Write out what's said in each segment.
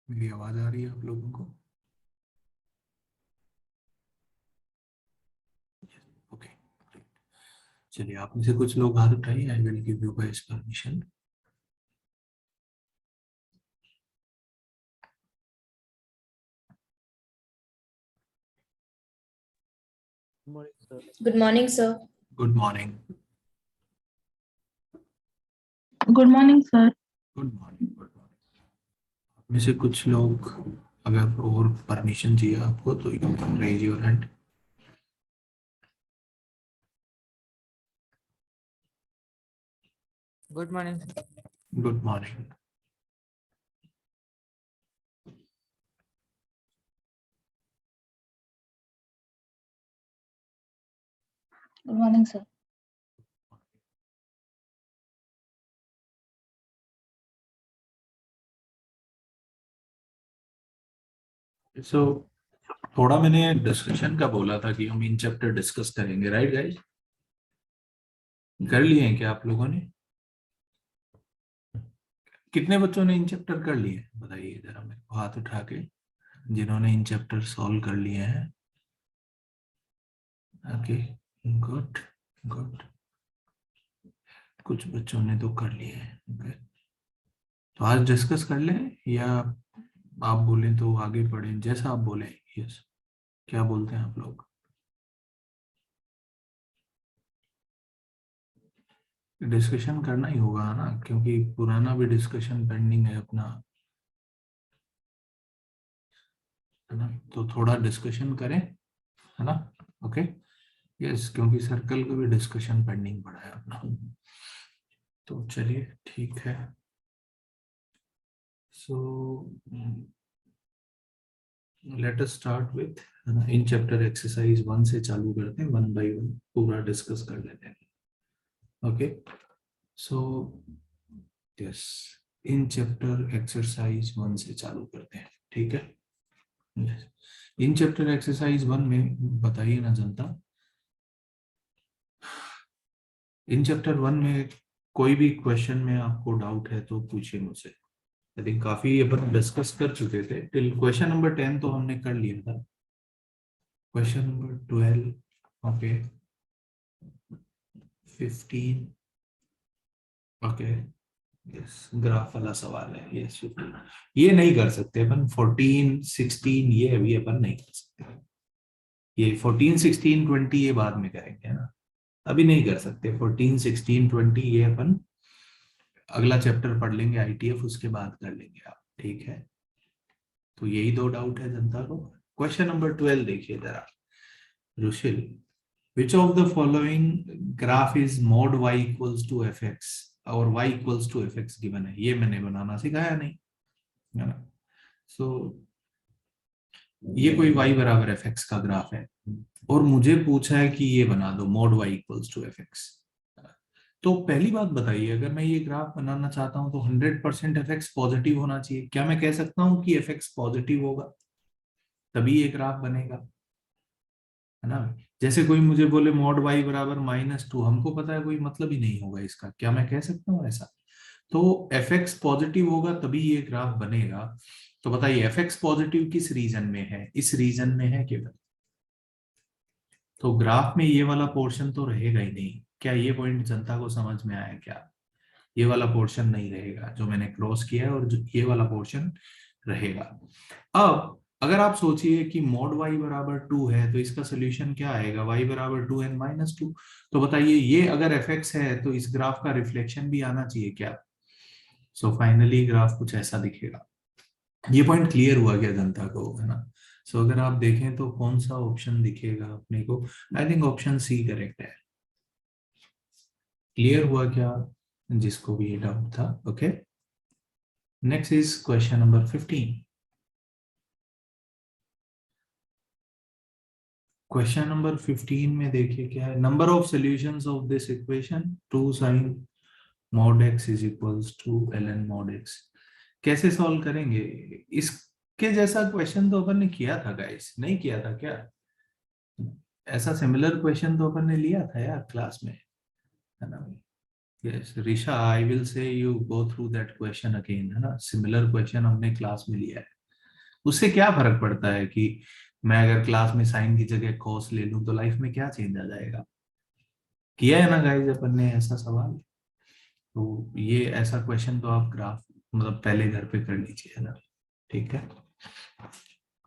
मेरी आवाज आ रही है आप लोगों को? ओके, चलिए आप में से कुछ लोग हाथ उठाइए। I will give you guys permission. Morning, sir. Good morning, sir. Good morning. Good morning sir. Good morning. Good morning. आप में से कुछ लोग अगर और परमिशन चाहिए आपको तो you can raise your hand. Good morning. Good morning. Good morning sir. So थोड़ा मैंने डिस्कशन का बोला था कि हम इन चैप्टर डिस्कस करेंगे, राइट गाइस? कर लिए हैं क्या आप लोगों ने? कितने बच्चों ने इन चैप्टर कर लिए बताइए जरा मेरे को हाथ उठा के, जिन्होंने इन चैप्टर सॉल्व कर लिए हैं। Okay, good good. कुछ बच्चों ने तो कर लिए हैं। ओके, तो आज डिस्कस कर लें या आप बोलें तो आगे बढ़ें, जैसा आप बोलें। यस, क्या बोलते हैं आप लोग? डिस्कशन करना ही होगा ना, क्योंकि पुराना भी डिस्कशन पेंडिंग है अपना, है ना? तो थोड़ा डिस्कशन करें, है ना? ओके, यस, क्योंकि सर्कल का भी डिस्कशन पेंडिंग पड़ा है अपना। तो चलिए ठीक है। So let us start with in chapter exercise 1 से चालू करते हैं, 1 बाय 1 पूरा डिस्कस कर लेते हैं। Okay, so yes, in chapter exercise 1 से चालू करते हैं, ठीक है? इन चैप्टर एक्सरसाइज 1 में बताइए ना जनता, इन चैप्टर 1 में कोई भी क्वेश्चन में आपको डाउट है तो पूछिए मुझसे। आई थिंक काफी अपन डिस्कस कर चुके थे टिल क्वेश्चन नंबर 10 तो हमने कर लिया था। Question number 12, okay, 15, okay, yes, graph वाला सवाल है। यस, 15 ये नहीं कर सकते अपन, 14, 16 ये अभी अपन नहीं कर सकते। ये 14, 16, 20 ये बाद में करेंगे, है ना? अभी नहीं कर सकते 14, 16, 20 ये अपन अगला चैप्टर पढ़ लेंगे आईटीएफ, उसके बाद कर लेंगे आप, ठीक है? तो यही दो डाउट है जनता को। क्वेश्चन नंबर 12 देखिए जरा, Rushil, which of the following graph is mod y equals to fx और y equals to fx given है? ये मैंने बनाना सिखाया नहीं, है ना? सो ये कोई y बराबर fx का ग्राफ है और मुझे पूछा है कि ये बना दो mod y equals to fx। तो पहली बात बताइए, अगर मैं ये ग्राफ बनाना चाहता हूं तो 100% fx पॉजिटिव होना चाहिए। क्या मैं कह सकता हूं कि fx पॉजिटिव होगा तभी ये ग्राफ बनेगा, है ना? जैसे कोई मुझे बोले मॉड y बराबर -2, हमको पता है कोई मतलब ही नहीं होगा इसका। क्या मैं कह सकता हूँ ऐसा? तो fx पॉजिटिव होगा तभी ये ग्राफ बनेगा। तो बताइए fx पॉजिटिव किस रीजन में है? इस रीजन में है केवल, तो ग्राफ में ये वाला पोर्शन तो रहेगा ही नहीं। क्या ये पॉइंट जनता को समझ में आया क्या? ये वाला पोर्शन नहीं रहेगा जो मैंने क्रॉस किया है, और जो ये वाला पोर्शन रहेगा। अब अगर आप सोचिए कि मॉड y बराबर 2 है तो इसका सोल्यूशन क्या आएगा? y बराबर 2n माइनस 2। तो बताइए ये अगर fx है तो इस ग्राफ का रिफ्लेक्शन भी आना चाहिए क्या? सो फाइनली ग्राफ कुछ ऐसा दिखेगा। ये पॉइंट क्लियर हुआ क्या जनता को, है ना? सो अगर आप देखें तो कौन सा ऑप्शन दिखेगा अपने को? I think option C correct है। क्लियर हुआ क्या जिसको भी ये डाउट था? Okay, next is question number 15। Question number 15 में देखिए क्या है, number of solutions of this equation 2 sin mod x is equals to ln mod x। कैसे सॉल्व करेंगे? इसके जैसा क्वेश्चन तो अपन ने किया था गाइस, नहीं किया था क्या? ऐसा सिमिलर क्वेश्चन तो अपन ने लिया था यार क्लास में, है ना? Yes Risha, I will say you go through that question again, है ना? सिमिलर क्वेश्चन हमने क्लास में लिया है। उससे क्या फर्क पड़ता है कि मैं अगर क्लास में साइन की जगह कॉस ले लूं तो लाइफ में क्या चेंज आ जाएगा? किया है ना गाइस अपन ने ऐसा सवाल। तो ये ऐसा क्वेश्चन तो आप ग्राफ मतलब पहले घर पे कर लीजिए, है ना? ठीक है,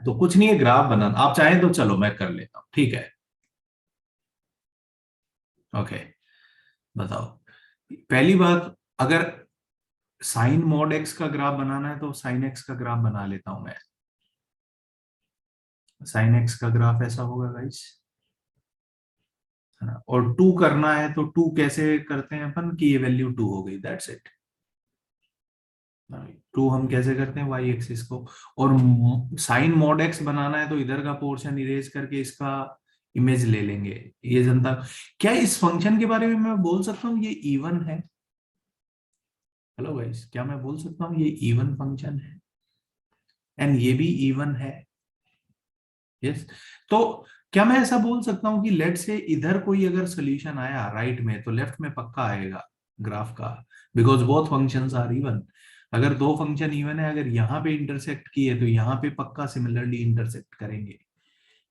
तो कुछ नहीं है, ग्राफ बनाना आप चाहें तो चलो मैं कर लेता हूं, ठीक है? ओके, बताओ। पहली बात, अगर साइन मॉड एक्स का ग्राफ बनाना है तो साइन एक्स का ग्राफ बना लेता हूं मैं। साइन एक्स का ग्राफ ऐसा होगा गाइस, है ना? और टू करना है तो टू कैसे करते हैं अपन कि ये वैल्यू टू हो गई, दैट्स इट। टू हम कैसे करते हैं, वाई एक्सिस को। और साइन मॉड एक्स बनाना है तो इधर का पोर्शन इरेज करके इसका इमेज ले लेंगे। ये जनता, क्या इस फंक्शन के बारे में मैं बोल सकता हूँ ये इवन है? हेलो गाइस, क्या मैं बोल सकता हूँ ये इवन फंक्शन है एंड ये भी इवन है? यस। तो क्या मैं ऐसा बोल सकता हूँ कि लेट से इधर कोई अगर सोल्यूशन आया राइट में तो लेफ्ट में पक्का आएगा ग्राफ का, because both functions are even. अगर दो फंक्शन इवन है, अगर यहाँ पे इंटरसेक्ट किए तो यहाँ पे पक्का सिमिलरली इंटरसेक्ट करेंगे।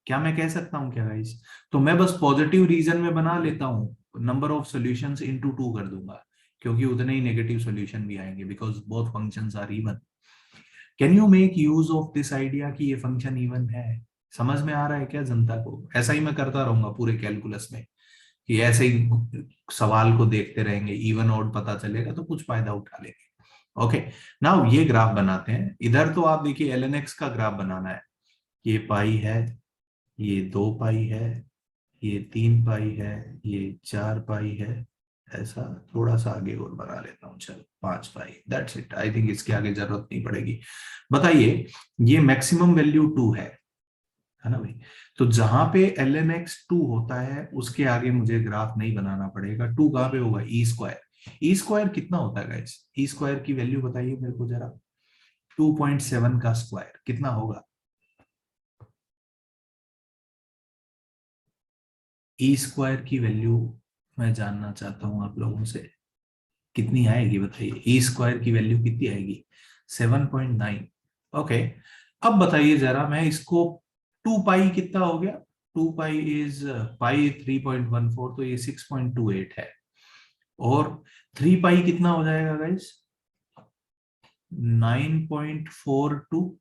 क्या मैं कह सकता हूँ क्या गाइस? तो मैं बस पॉजिटिव रीजन में बना लेता हूँ, number of solutions into two कर दूंगा, क्योंकि उतने ही नेगेटिव सॉल्यूशन भी आएंगे because both functions are even. Can you make use of this idea कि ये फंक्शन इवन है? समझ में आ रहा है क्या जनता को? ऐसा ही मैं करता रहूंगा पूरे कैलकुलस में, कि ऐसे ही सवाल को देखते रहेंगे, इवन ऑड पता चलेगा तो कुछ फायदा उठा लेंगे। ओके, नाउ ये ग्राफ बनाते हैं। इधर तो आप देखिए एल एन एक्स का ग्राफ बनाना है। ये पाई है, ये 2 पाई है, ये 3 पाई है, ये 4 पाई है। ऐसा थोड़ा सा आगे और बना लेता हूँ, चलो 5 पाई, दैट्स इट। आई थिंक इसके आगे जरूरत नहीं पड़ेगी। बताइए, ये मैक्सिमम वैल्यू 2 है ना भाई? तो जहां पे एल एन एक्स 2 होता है उसके आगे मुझे ग्राफ नहीं बनाना पड़ेगा। 2 कहां पे होगा? E square. ई स्क्वायर कितना होता है गाइस? ई स्क्वायर की वैल्यू बताइए मेरे को जरा। 2.7 का स्क्वायर कितना होगा? ई स्क्वायर की वैल्यू मैं जानना चाहता हूं आप लोगों से, कितनी आएगी बताइए? ई स्क्वायर की वैल्यू कितनी आएगी? 7.9। ओके, अब बताइए जरा, मैं इसको 2 पाई कितना हो गया? 2 पाई इज पाई 3.14, तो ये 6.28 है। और 3 पाई कितना हो जाएगा गाइस? 9.42।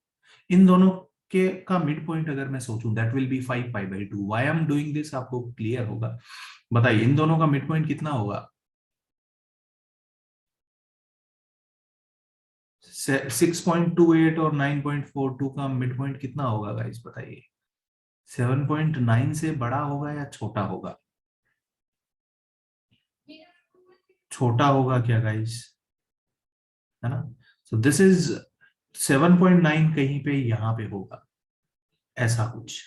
इन दोनों के का मिड पॉइंट अगर मैं सोचूं, that will be 5 pi. Why I am doing this आपको क्लियर होगा। बताइए इन दोनों का मिड पॉइंट कितना होगा? 6.28 और 9.42 का मिड पॉइंट कितना होगा गाइस बताइए? 7.9 से बड़ा होगा या छोटा होगा? छोटा होगा क्या गाइस? है ना? सो दिस इज 7.9 कहीं पे यहां पे होगा, ऐसा कुछ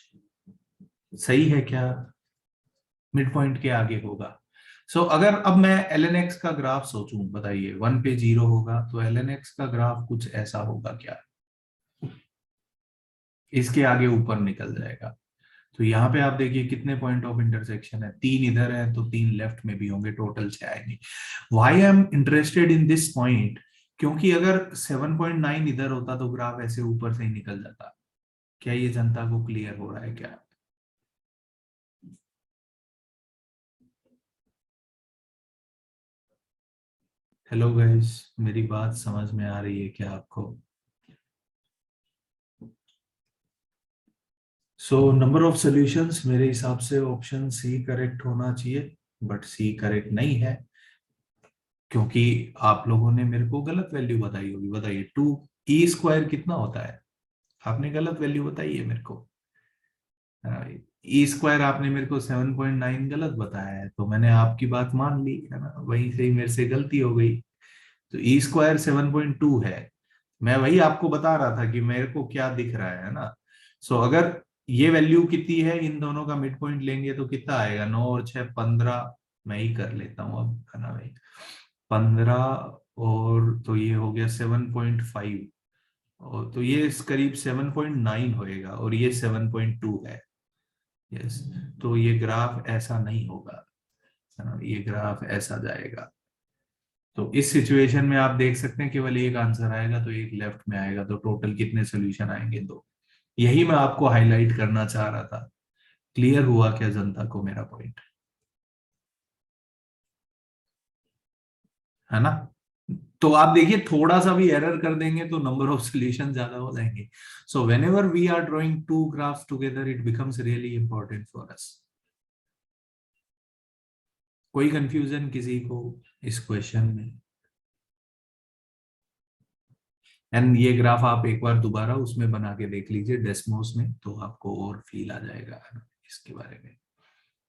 सही है क्या? मिड पॉइंट के आगे होगा। सो अगर अब मैं एल एन एक्स का ग्राफ सोचूं, बताइए 1 पे 0 होगा तो एल एन एक्स का ग्राफ कुछ ऐसा होगा क्या? इसके आगे ऊपर निकल जाएगा। तो यहाँ पे आप देखिए कितने पॉइंट ऑफ इंटरसेक्शन है, 3 इधर है तो 3 लेफ्ट में भी होंगे, टोटल 6 आएंगे। Why I am interested in this point? क्योंकि अगर 7.9 इधर होता तो ग्राफ ऐसे ऊपर से ही निकल जाता। क्या ये जनता को क्लियर हो रहा है क्या? हेलो गाइस, मेरी बात समझ में आ रही है क्या आपको? सो नंबर ऑफ सॉल्यूशंस मेरे हिसाब से ऑप्शन सी करेक्ट होना चाहिए, बट सी करेक्ट नहीं है, क्योंकि आप लोगों ने मेरे को गलत वैल्यू बताई होगी। बताइए 2 ई कितना होता है? आपने गलत वैल्यू बताई है मेरे को। ई स्क्वायर आपने मेरे को 7.9 गलत बताया है, तो मैंने आपकी बात मान ली, है ना? वहीं से ही मेरे से गलती हो गई। तो ई स्क्वायर 7.2 है। मैं वही आपको बता रहा था कि मेरे को क्या दिख रहा है ना? सो अगर ये वैल्यू कितनी है, इन दोनों का मिड पॉइंट लेंगे तो कितना आएगा? 9 और 6 15। मैं ही कर लेता हूँ अब, है ना भाई? 15 और तो ये हो गया 7.5, और तो ये इस करीब 7.9 होएगा और ये 7.2 है। यस, तो ये ग्राफ ऐसा नहीं होगा, है ना? ये ग्राफ ऐसा जाएगा। तो इस सिचुएशन में आप देख सकते हैं केवल एक आंसर आएगा, तो एक लेफ्ट में आएगा, तो टोटल कितने सोल्यूशन आएंगे? 2। यही मैं आपको हाईलाइट करना चाह रहा था। क्लियर हुआ क्या जनता को मेरा पॉइंट? है ना? तो आप देखिए थोड़ा सा भी एरर कर देंगे तो नंबर ऑफ सोल्यूशन ज्यादा हो जाएंगे। So whenever we are drawing two graphs together it becomes really important for us. कोई कंफ्यूजन किसी को इस क्वेश्चन में? एंड ये ग्राफ आप एक बार दोबारा उसमें बना के देख लीजिए डेस्मोस में, तो आपको और फील आ जाएगा इसके बारे में।